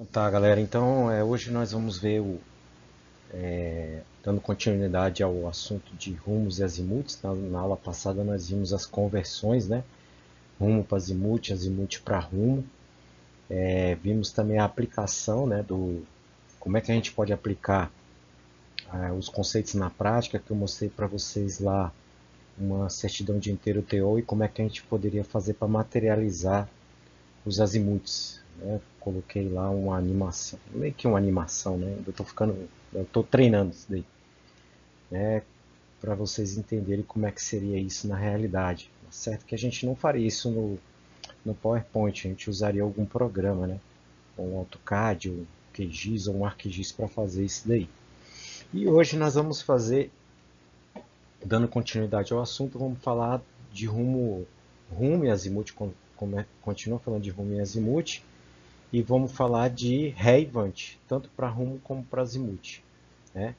Tá, galera, então hoje nós vamos ver dando continuidade ao assunto de rumos e azimuts. Na aula passada nós vimos as conversões, né? Rumo para azimuth, azimuth para rumo. Vimos também a aplicação, né? Como é que a gente pode aplicar os conceitos na prática, que eu mostrei para vocês lá uma certidão de inteiro TO e como é que a gente poderia fazer para materializar os azimuths, né? Coloquei lá uma animação, meio que uma animação, né? Eu estou treinando isso daí, né? Para vocês entenderem como é que seria isso na realidade. Certo que a gente não faria isso no PowerPoint, a gente usaria algum programa, né? Um AutoCAD, um QGIS ou um ArcGIS para fazer isso daí. E hoje nós vamos fazer, dando continuidade ao assunto, vamos falar de rumo e azimuth, continua falando de rumo e azimuth, e vamos falar de ré e vant, tanto para rumo como para azimuth, né?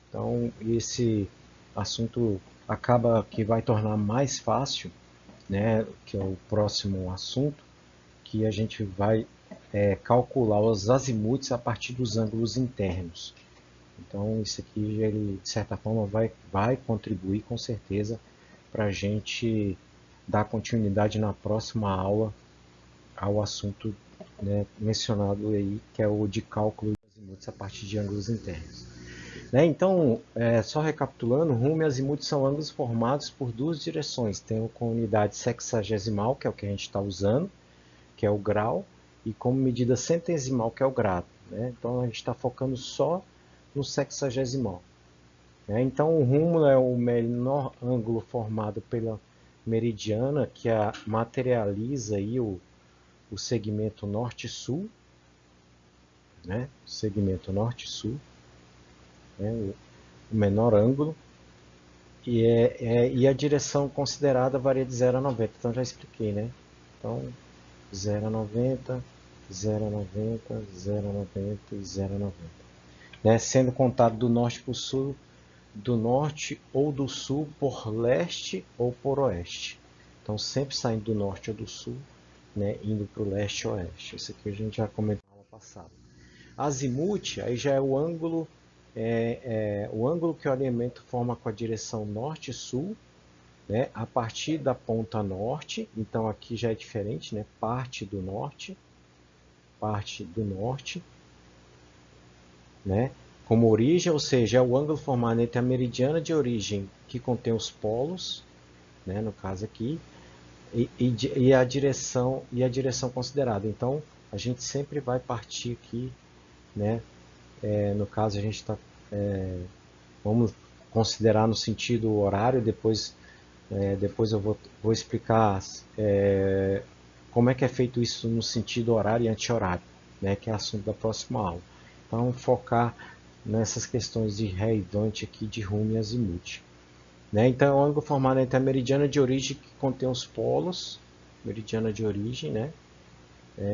Então, esse assunto acaba que vai tornar mais fácil, né, que é o próximo assunto, que a gente vai calcular os azimuths a partir dos ângulos internos. Então, isso aqui, ele, de certa forma, vai contribuir com certeza para a gente dar continuidade na próxima aula ao assunto, né, mencionado aí, que é o de cálculo de azimuths a partir de ângulos internos. Né? Então, só recapitulando, rumo e azimuth são ângulos formados por duas direções. Tem o com unidade sexagesimal, que é o que a gente está usando, que é o grau, e como medida centesimal, que é o grado. Né? Então, a gente está focando só no sexagesimal. Né? Então, o rumo é o menor ângulo formado pela meridiana, que materializa aí o segmento norte-sul, né? Segmento norte-sul, né? O menor ângulo, e a direção considerada varia de 0 a 90, então já expliquei, né? Então, 0 a 90, 0 a 90, 0 a 90 e 0 a 90. Né? Sendo contado do norte para o sul, do norte ou do sul por leste ou por oeste. Então, sempre saindo do norte ou do sul, né? Indo para o leste ou oeste. Isso aqui a gente já comentou na aula passada. Azimuth, aí já é o ângulo que o alinhamento forma com a direção norte-sul, né, a partir da ponta norte. Então aqui já é diferente, né, parte do norte, né, como origem, ou seja, é o ângulo formado entre a meridiana de origem que contém os polos, né, no caso aqui, e a direção considerada. Então a gente sempre vai partir aqui, né, no caso a gente está, vamos considerar no sentido horário, depois eu vou explicar como é que é feito isso no sentido horário e anti-horário, né, que é assunto da próxima aula. Então, focar nessas questões de ré e vant aqui, de rumo e azimuth. Né? Então, é um ângulo formado entre a meridiana de origem que contém os polos, meridiana de origem, né?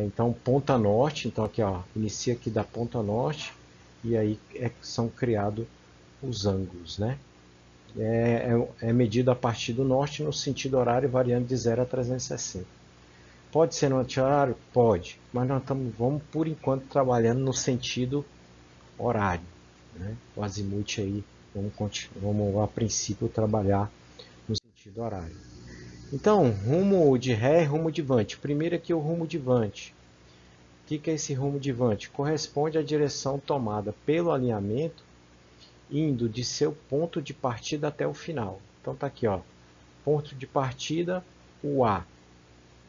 Então, ponta norte, então aqui ó, inicia aqui da ponta norte e aí são criados os ângulos, né? É medido a partir do norte no sentido horário, variando de 0 a 360. Pode ser no anti-horário? Pode, mas vamos por enquanto trabalhando no sentido horário. Né? O azimuth aí, vamos a princípio trabalhar no sentido horário. Então, rumo de ré e rumo de vant. Primeiro aqui o rumo de vant. O que é esse rumo de vant? Corresponde à direção tomada pelo alinhamento indo de seu ponto de partida até o final. Então tá aqui, ó, ponto de partida, o A.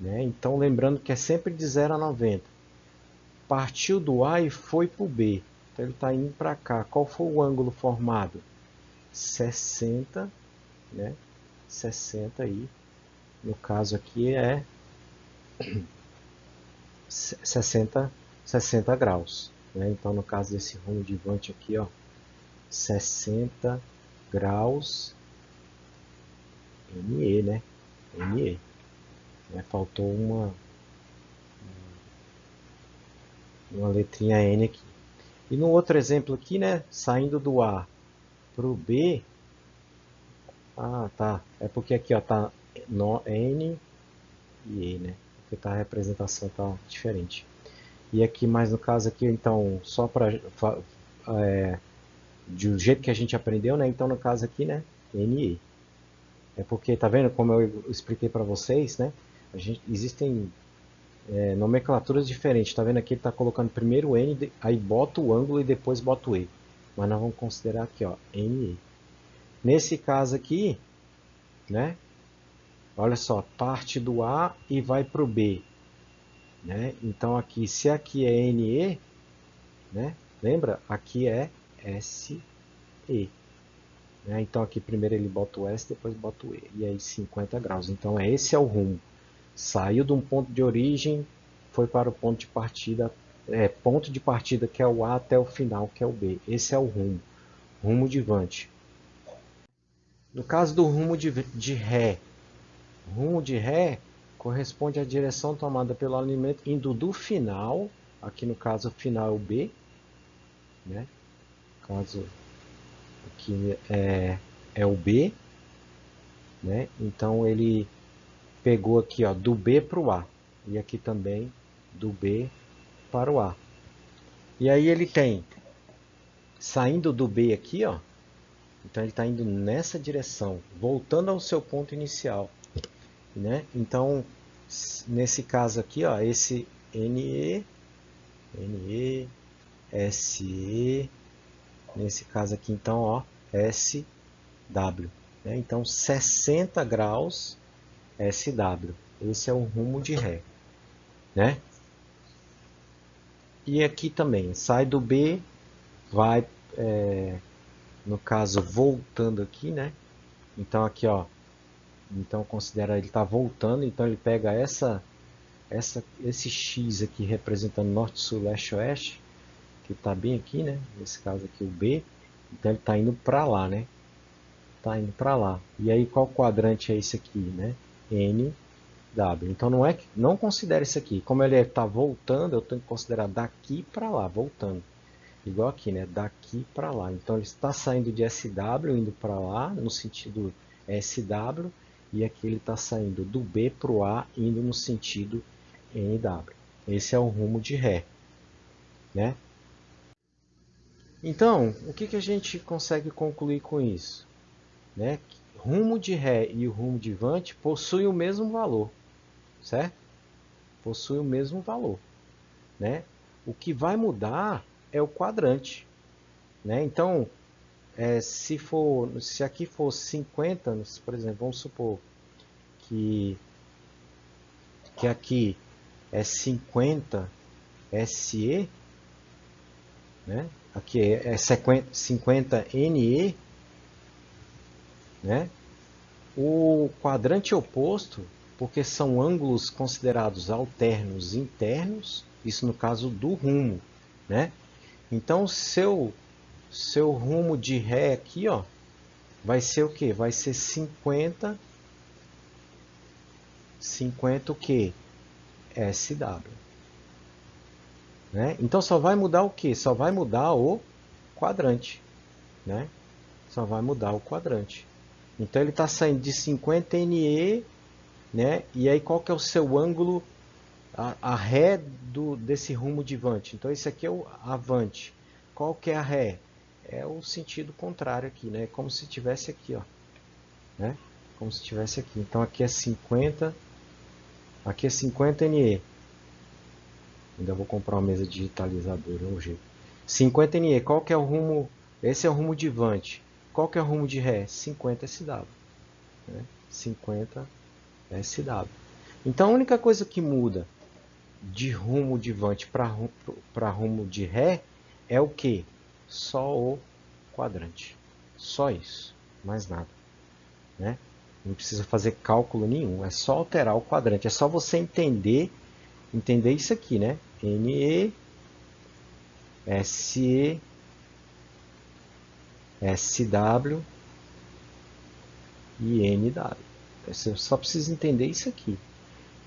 Né? Então lembrando que é sempre de 0 a 90. Partiu do A e foi para o B. Então ele está indo para cá. Qual foi o ângulo formado? 60, né? 60 aí. No caso aqui é 60, 60 graus. Né? Então no caso desse rumo de vant aqui, ó, 60 graus ME, né? ME. Faltou uma letrinha N aqui. E no outro exemplo aqui, né? Saindo do A para o B. Ah, tá. É porque aqui ó, tá no N e E, né? Porque tá, a representação tá diferente. E aqui, mais no caso aqui, então, só para do jeito que a gente aprendeu, né? Então, no caso aqui, né? NE. É porque, tá vendo como eu expliquei para vocês, né? Existem nomenclaturas diferentes. Tá vendo aqui? Ele tá colocando primeiro o N, aí bota o ângulo e depois bota o E. Mas nós vamos considerar aqui, ó, NE. Nesse caso aqui, né? Olha só, parte do A e vai para o B, né? Então aqui, se aqui é NE, né? Lembra? Aqui é SE. Né? Então aqui primeiro ele bota o S, depois bota o E. E aí 50 graus. Então esse é o rumo. Saiu de um ponto de origem, foi para o ponto de partida que é o A até o final que é o B. Esse é o rumo. Rumo de Vante. No caso do rumo de ré corresponde à direção tomada pelo alimento indo do final, aqui no caso o final é o B, né? No caso aqui é o B, né? Então ele pegou aqui, ó, do B para o A e aqui também do B para o A. E aí ele tem saindo do B aqui, ó. Então ele está indo nessa direção, voltando ao seu ponto inicial, né? Então nesse caso aqui, ó, esse NE, SE, nesse caso aqui então, ó, SW, né? Então 60 graus SW. Esse é o rumo de ré, né? E aqui também, sai do B, vai, no caso, voltando aqui, né? Então aqui, ó, então considera ele está voltando, então ele pega esse X aqui representando norte, sul, leste, oeste, que está bem aqui, né? Nesse caso aqui o B, então ele está indo para lá, né? Está indo para lá. E aí qual quadrante é esse aqui, né? N, W. Então não considere isso aqui. Como ele está voltando, eu tenho que considerar daqui para lá, voltando. Igual aqui, né? Daqui para lá. Então ele está saindo de SW, indo para lá, no sentido SW. E aqui ele está saindo do B para o A, indo no sentido NW. Esse é o rumo de ré, né? Então, o que a gente consegue concluir com isso? Né? Rumo de ré e o rumo de vante possuem o mesmo valor, certo? Possuem o mesmo valor, né? O que vai mudar é o quadrante, né? Então, se aqui for 50, por exemplo, vamos supor que aqui é 50 SE, né? Aqui é 50 NE, né? O quadrante oposto, porque são ângulos considerados alternos internos, isso no caso do rumo, né? Então seu rumo de ré aqui, ó, vai ser o que? Vai ser 50 o que? SW, né? Então só vai mudar o que? Só vai mudar o quadrante, né? Só vai mudar o quadrante. Então ele está saindo de 50 NE, né? E aí qual que é o seu ângulo, a ré desse rumo de vante? Então esse aqui é o avante. Qual que é a ré? É o sentido contrário aqui, né? Como se tivesse aqui, ó, né? Como se tivesse aqui. Então aqui é 50 NE. Ainda vou comprar uma mesa digitalizadora, um jeito. 50 NE, qual que é o rumo? Esse é o rumo de vante. Qual que é o rumo de ré? 50 SW, né? 50 SW. Então a única coisa que muda de rumo de vante para rumo de ré é o que? Só o quadrante. Só isso, mais nada, né? Não precisa fazer cálculo nenhum, é só alterar o quadrante. É só você entender isso aqui, né? NE, SE, SW e NW. Você só precisa entender isso aqui.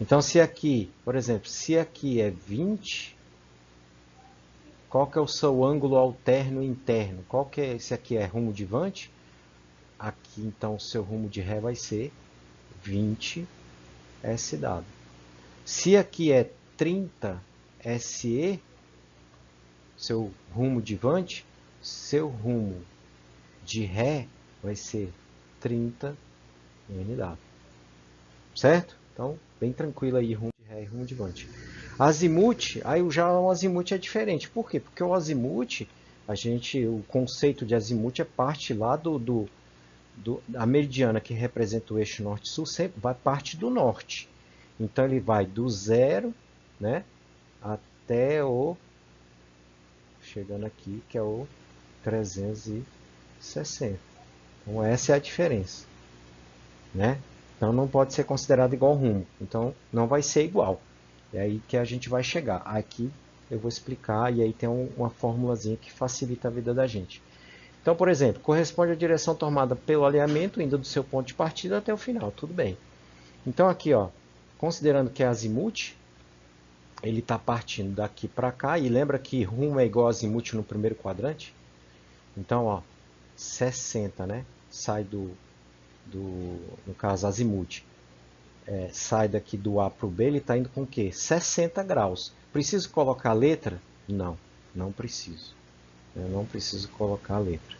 Então, se aqui, por exemplo, se aqui é 20, qual que é o seu ângulo alterno interno? Qual que é esse aqui? É rumo de vante? Aqui, então, o seu rumo de ré vai ser 20 SW. Se aqui é 30 SE, seu rumo de Vante, seu rumo de Ré vai ser 30 NW. Certo? Então, bem tranquilo aí, rumo de Ré e rumo de Vante. Azimuth, aí já o azimuth é diferente. Por quê? Porque o azimuth, o conceito de azimuth é parte lá a meridiana que representa o eixo norte-sul, sempre vai parte do norte. Então ele vai do zero, né, até chegando aqui, que é o 360. Então essa é a diferença, né? Então não pode ser considerado igual rumo. Então não vai ser igual. É aí que a gente vai chegar. Aqui eu vou explicar e aí tem uma formulazinha que facilita a vida da gente. Então, por exemplo, corresponde à direção tomada pelo alinhamento, indo do seu ponto de partida até o final. Tudo bem. Então aqui, ó, considerando que é azimuth, ele está partindo daqui para cá. E lembra que rumo é igual a azimuth no primeiro quadrante? Então, ó, 60, né? Sai no caso, azimuth. Sai daqui do A para o B, ele está indo com o quê? 60 graus. Preciso colocar a letra? Não, não preciso. Eu não preciso colocar a letra.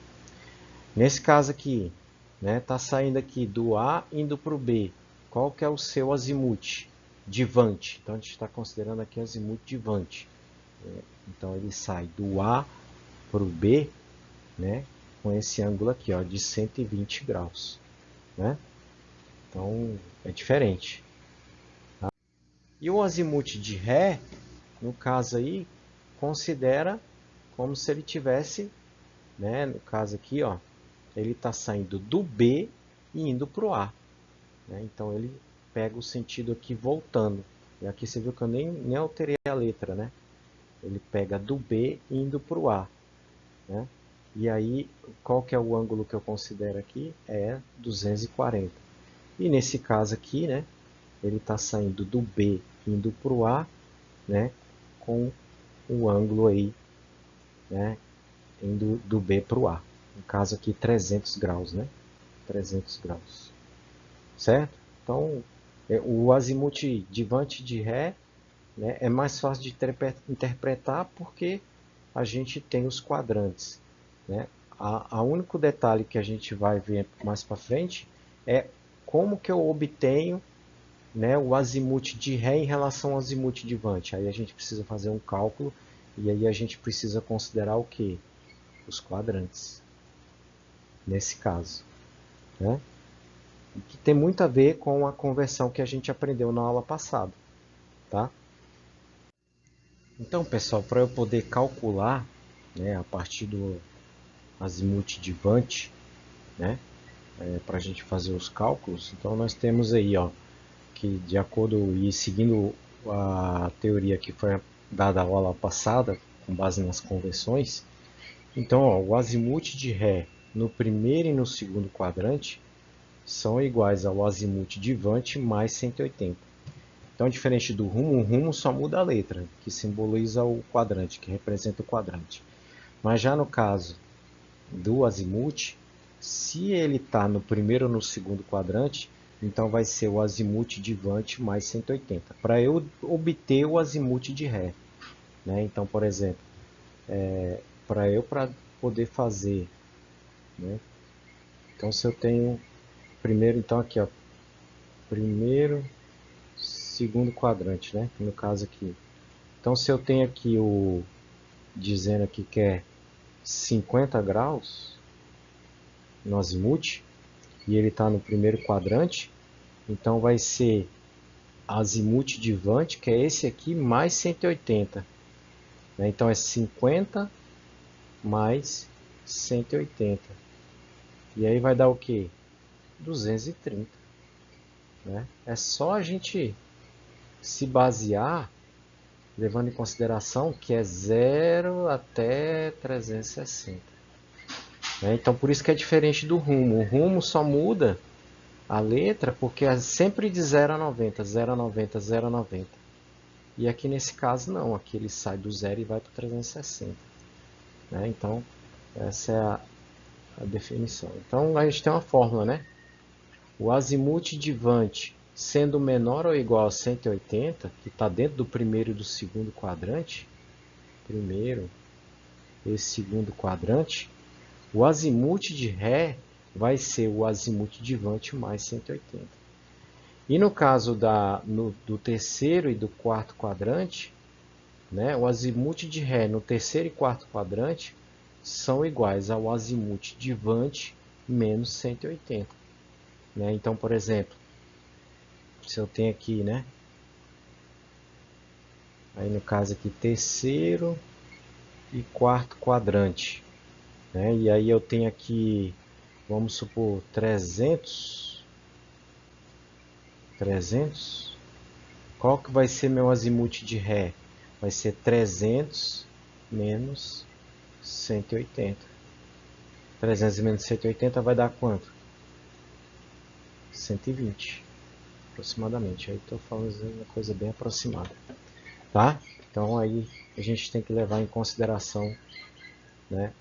Nesse caso aqui, né, tá saindo aqui do A indo para o B. Qual que é o seu azimuth? Divante. Então a gente está considerando aqui azimuth divante. Então ele sai do A para o B, né, com esse ângulo aqui, ó, de 120 graus. Né? Então é diferente. Tá? E o azimuth de Ré, no caso aí, considera como se ele tivesse, né, no caso aqui, ó, ele está saindo do B e indo para o A. Né? Então ele pega o sentido aqui voltando. E aqui você viu que eu nem alterei a letra, né? Ele pega do B e indo para o A. Né? E aí, qual que é o ângulo que eu considero aqui? É 240. E nesse caso aqui, né, ele está saindo do B indo para o A, né, com o ângulo aí, né, indo do B para o A. No caso aqui, 300 graus, né? 300 graus. Certo? Então, o azimuth divante de Ré, né, é mais fácil de interpretar porque a gente tem os quadrantes. Né? O único detalhe que a gente vai ver mais para frente é como que eu obtenho, né, o azimuth de Ré em relação ao azimuth divante. Aí a gente precisa fazer um cálculo e aí a gente precisa considerar o que? Os quadrantes, nesse caso. Né? Que tem muito a ver com a conversão que a gente aprendeu na aula passada. Tá? Então, pessoal, para eu poder calcular, né, a partir do azimuth divante, né, para a gente fazer os cálculos, então nós temos aí, ó, que de acordo e seguindo a teoria que foi dada a aula passada, com base nas conversões, então, ó, o azimuth de Ré no primeiro e no segundo quadrante são iguais ao azimuth divante mais 180. Então, diferente do rumo, o rumo só muda a letra, que simboliza o quadrante, que representa o quadrante. Mas já no caso do azimuth, se ele está no primeiro ou no segundo quadrante, então vai ser o azimuth divante mais 180, para eu obter o azimuth de Ré. Né? Então, por exemplo, para poder fazer, né? Então se eu tenho primeiro, então aqui, ó, primeiro, segundo quadrante, né? No caso aqui. Então se eu tenho aqui dizendo aqui que é 50 graus no azimuth e ele está no primeiro quadrante, então vai ser azimuth divante, que é esse aqui, mais 180. Né? Então é 50 mais 180. E aí vai dar o que? 230. Né? É só a gente se basear, levando em consideração que é 0 até 360. Né? Então por isso que é diferente do rumo. O rumo só muda a letra porque é sempre de 0 a 90, 0 a 90, 0 a 90. E aqui nesse caso não, aqui ele sai do 0 e vai para 360. Né? Então essa é a definição. Então a gente tem uma fórmula, né? O azimuth divante sendo menor ou igual a 180, que está dentro do primeiro e do segundo quadrante, primeiro esse segundo quadrante, o azimuth de Ré vai ser o azimuth de Vant mais 180. E no caso do terceiro e do quarto quadrante, né, o azimuth de Ré no terceiro e quarto quadrante são iguais ao azimuth de Vant menos 180. Né? Então, por exemplo, se eu tenho aqui, né? Aí no caso aqui, terceiro e quarto quadrante. Né? E aí eu tenho aqui, vamos supor, 300. Qual que vai ser meu azimuth de Ré? Vai ser 300 menos 180. 300 menos 180 vai dar quanto? 120, aproximadamente. Aí estou falando uma coisa bem aproximada. Tá? Então aí a gente tem que levar em consideração, né,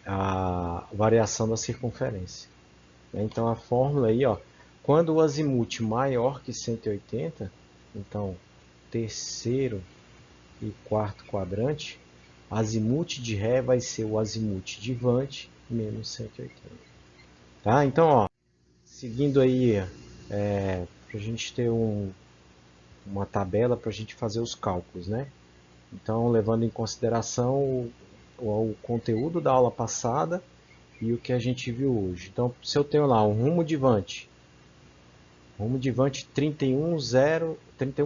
a variação da circunferência. Então a fórmula aí, ó, quando o azimuth maior que 180, então terceiro e quarto quadrante, azimuth de Ré vai ser o azimuth de Vant menos 180. Tá? Então, ó, seguindo aí, para a gente ter uma tabela para a gente fazer os cálculos, né? Então, levando em consideração o conteúdo da aula passada e o que a gente viu hoje. Então, se eu tenho lá um rumo de Vant 31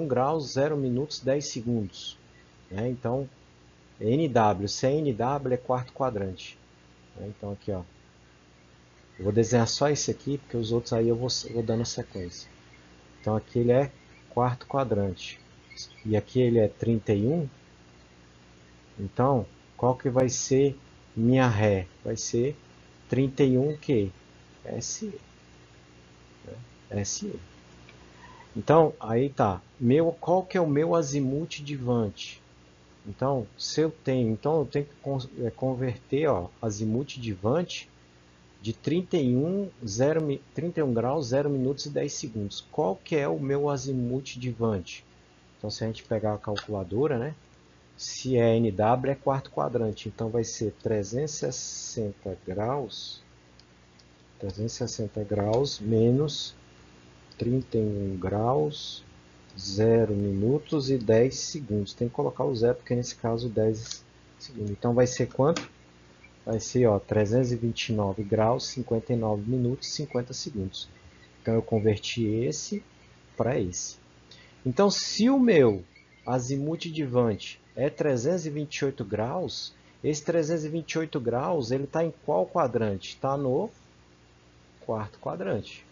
graus, 0 minutos, 10 segundos. Né? Então, NW, se é NW é quarto quadrante. Né? Então, aqui, ó, eu vou desenhar só esse aqui, porque os outros aí eu vou dando sequência. Então, aqui ele é quarto quadrante. E aqui ele é 31. Então, qual que vai ser minha Ré? Vai ser 31 que? SE. SE. Então, aí tá. Qual que é o meu azimuth de Vant? Então, eu tenho que converter, ó, azimuth de Vant de 31 graus, 0 minutos e 10 segundos. Qual que é o meu azimuth de Vant? Então, se a gente pegar a calculadora, né? Se é NW, é quarto quadrante. Então, vai ser 360 graus menos 31 graus, 0 minutos e 10 segundos. Tem que colocar o zero, porque nesse caso 10 segundos. Então, vai ser quanto? Vai ser, ó, 329 graus, 59 minutos e 50 segundos. Então, eu converti esse para esse. Então, se o meu azimuth de Vant é 328 graus, esse 328 graus ele está em qual quadrante? Está no quarto quadrante.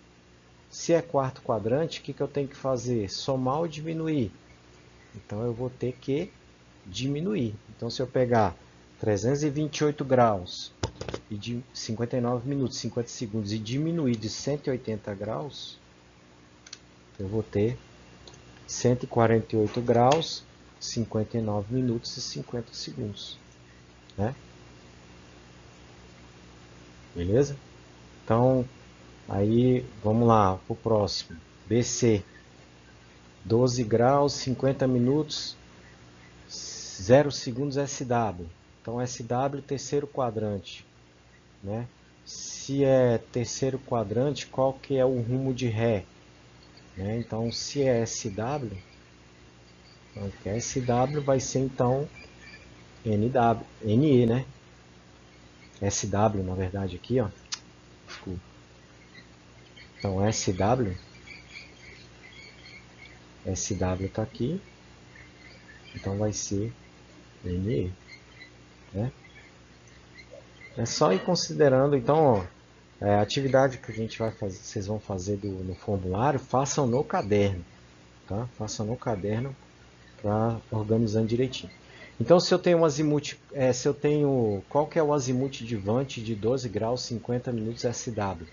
Se é quarto quadrante, o que eu tenho que fazer? Somar ou diminuir? Então, eu vou ter que diminuir. Então, se eu pegar 328 graus e de 59 minutos, 50 segundos e diminuir de 180 graus, eu vou ter 148 graus, 59 minutos e 50 segundos. Né? Beleza? Então, aí vamos lá para o próximo. BC, 12 graus, 50 minutos, 0 segundos SW. Então, SW, terceiro quadrante. Né? Se é terceiro quadrante, qual que é o rumo de Ré? Né? Então, se é SW, então, SW vai ser então NE, né? SW, na verdade, aqui, ó. Desculpa. Então, SW está aqui. Então, vai ser NE. Né? É só ir considerando, então, ó, a atividade que a gente vai fazer, vocês vão fazer no formulário, façam no caderno. Tá? Façam no caderno para organizando direitinho. Então, se eu tenho um azimuth, qual que é o azimuth de Vant de 12 graus, 50 minutos SW?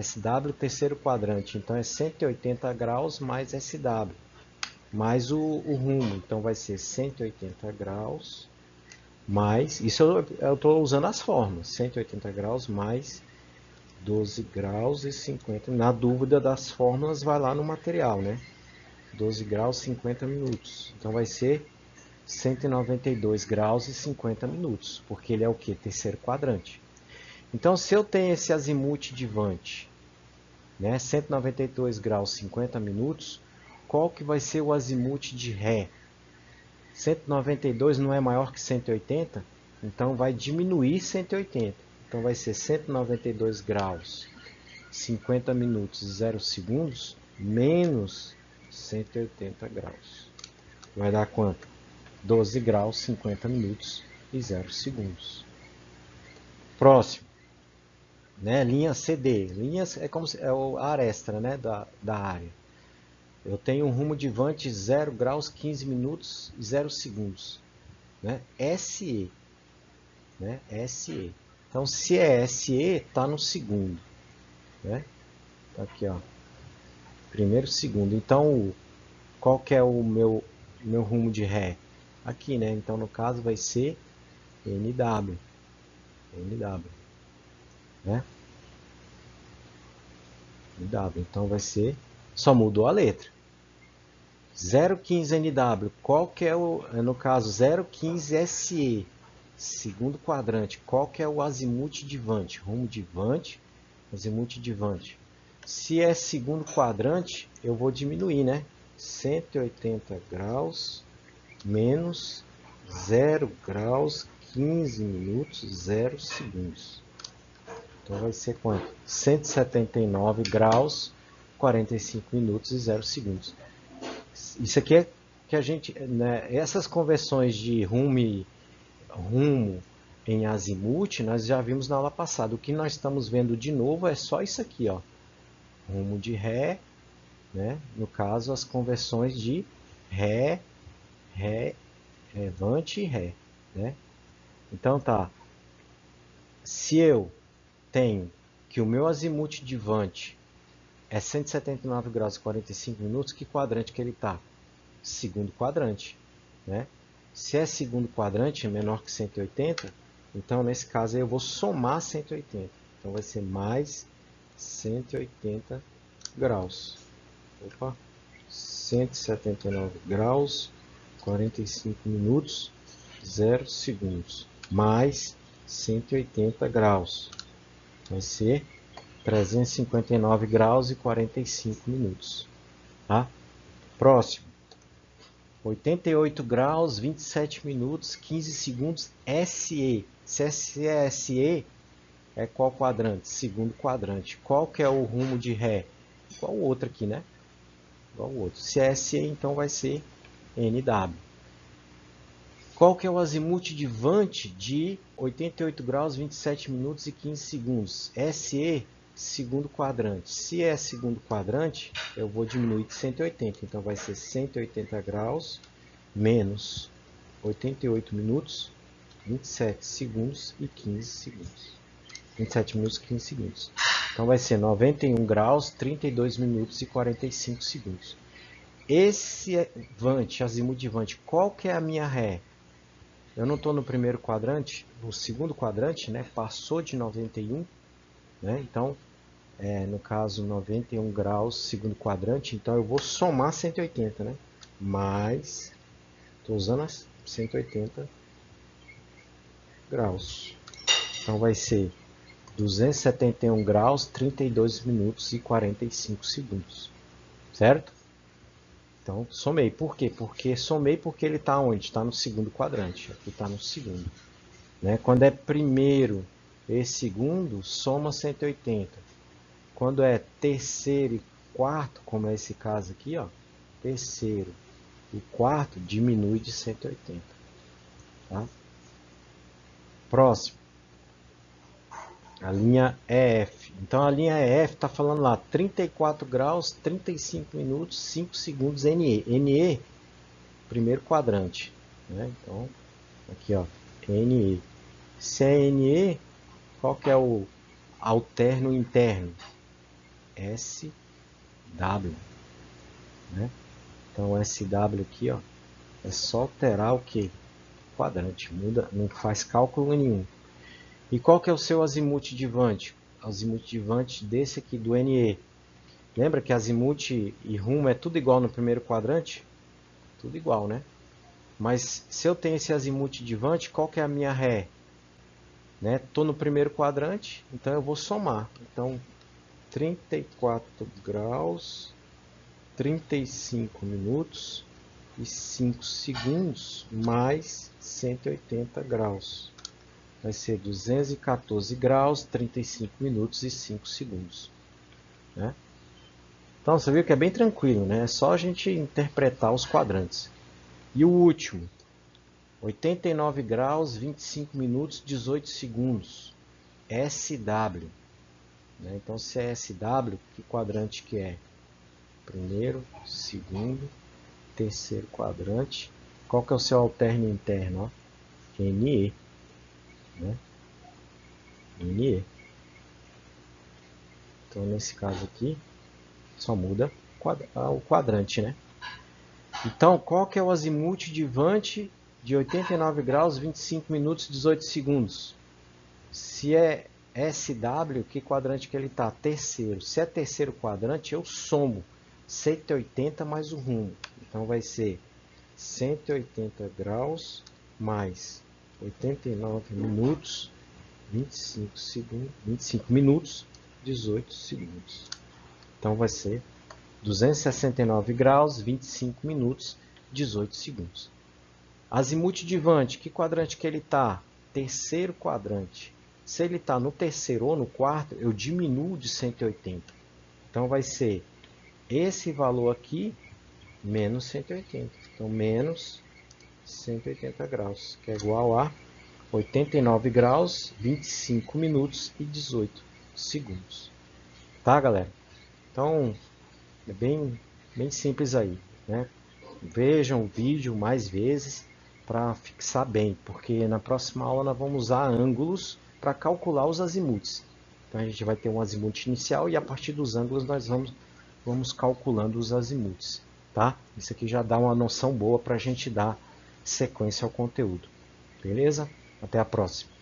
SW, terceiro quadrante, então é 180 graus mais SW, mais o rumo, então vai ser 180 graus, mais, isso eu estou usando as fórmulas, 180 graus mais 12 graus e 50, na dúvida das fórmulas vai lá no material, né? 12 graus, 50 minutos, então vai ser 192 graus e 50 minutos, porque ele é o que? Terceiro quadrante. Então, se eu tenho esse azimuth de Vant, né, 192 graus e 50 minutos, qual que vai ser o azimuth de Ré? 192 não é maior que 180? Então vai diminuir 180. Então vai ser 192 graus, 50 minutos e 0 segundos, menos 180 graus. Vai dar quanto? 12 graus, 50 minutos e 0 segundos. Próximo, né? Linha CD. Linhas é como se, é a aresta, né? da área. Eu tenho um rumo de Vant 0 graus, 15 minutos e 0 segundos. Né? SE. Né? SE. Então, se é SE, está no segundo. Né? Aqui, ó. Primeiro, segundo. Então, qual que é o meu rumo de Ré? Aqui, né? Então, no caso, vai ser NW. NW. Né? NW. Então, vai ser... Só mudou a letra. 0,15 NW. Qual que é o... No caso, 0,15 SE. Segundo quadrante. Qual que é o azimuth de Vant? Rumo de Vant. Azimuth de Vant. Se é segundo quadrante, eu vou diminuir, né? 180 graus menos 0 graus, 15 minutos, 0 segundos. Então vai ser quanto? 179 graus, 45 minutos e 0 segundos. Isso aqui é que a gente, né, essas conversões de rumo em azimuth, nós já vimos na aula passada. O que nós estamos vendo de novo é só isso aqui, ó. Rumo de Ré, né? No caso, as conversões de Ré, Vant e Ré, né? Então tá, se eu tenho que o meu azimuth de Vant é 179 graus e 45 minutos, que quadrante que ele está? Segundo quadrante, né? Se é segundo quadrante, menor que 180, então nesse caso aí eu vou somar 180. Então vai ser mais 180 graus. Opa, 179 graus, 45 minutos, 0 segundos, mais 180 graus. Vai ser 359 graus e 45 minutos. Tá? Próximo. 88 graus, 27 minutos, 15 segundos, SE. Se é SE, é qual quadrante? Segundo quadrante. Qual que é o rumo de Ré? Igual o outro aqui, né? Igual o outro. Se é SE, então vai ser NW. Qual que é o azimuth de Vant de 88 graus, 27 minutos e 15 segundos? SE, segundo quadrante. Se é segundo quadrante, eu vou diminuir de 180. Então vai ser 180 graus menos 88 minutos, 27 segundos e 15 segundos. 27 minutos e 15 segundos. Então vai ser 91 graus, 32 minutos e 45 segundos. Esse Vant, azimuth de Vant, qual que é a minha Ré? Eu não estou no primeiro quadrante, no segundo quadrante, né? Passou de 91, né? Então, no caso, 91 graus, segundo quadrante, então eu vou somar 180, né? Mais, estou usando as 180 graus. Então vai ser 271 graus, 32 minutos e 45 segundos. Certo? Então, somei. Por quê? Porque somei porque ele está onde? Está no segundo quadrante. Aqui está no segundo. Né? Quando é primeiro e segundo, soma 180. Quando é terceiro e quarto, como é esse caso aqui, ó, terceiro e quarto, diminui de 180. Tá? Próximo. A linha EF. Então, a linha EF está falando lá 34 graus, 35 minutos, 5 segundos NE. NE, primeiro quadrante. Né? Então, aqui, ó, NE. Se é NE, qual que é o alterno interno? SW. Né? Então, SW aqui, ó, é só alterar o que? Quadrante. Muda, não faz cálculo nenhum. E qual que é o seu azimuth de Vant? Azimuth de Vant desse aqui, do NE. Lembra que azimuth e rumo é tudo igual no primeiro quadrante? Tudo igual, né? Mas se eu tenho esse azimuth divante, qual que é a minha ré? Né? Tô no primeiro quadrante, então eu vou somar. Então, 34 graus, 35 minutos e 5 segundos mais 180 graus. Vai ser 214 graus, 35 minutos e 5 segundos. Né? Então, você viu que é bem tranquilo, né? É só a gente interpretar os quadrantes. E o último, 89 graus, 25 minutos, 18 segundos. SW. Né? Então, se é SW, que quadrante que é? Primeiro, segundo, terceiro quadrante. Qual que é o seu alterno interno? Ó? NE. Né? NE. Então, nesse caso aqui, só muda o quadrante, né? Então, qual que é o azimuth divante de 89 graus, 25 minutos, 18 segundos? Se é SW, que quadrante que ele está? Terceiro. Se é terceiro quadrante, eu somo 180 mais o rumo. Então, vai ser 180 graus mais 89 minutos, 25 minutos, 18 segundos. Então, vai ser 269 graus, 25 minutos, 18 segundos. Azimuth divante, que quadrante que ele está? Terceiro quadrante. Se ele está no terceiro ou no quarto, eu diminuo de 180. Então, vai ser esse valor aqui, menos 180. Então, menos 180 graus, que é igual a 89 graus, 25 minutos e 18 segundos. Tá, galera? Então, é bem simples aí, né? Vejam o vídeo mais vezes para fixar bem, porque na próxima aula nós vamos usar ângulos para calcular os azimuths. Então a gente vai ter um azimuth inicial e a partir dos ângulos nós vamos calculando os azimuths. Tá? Isso aqui já dá uma noção boa para a gente dar sequência ao conteúdo. Beleza? Até a próxima.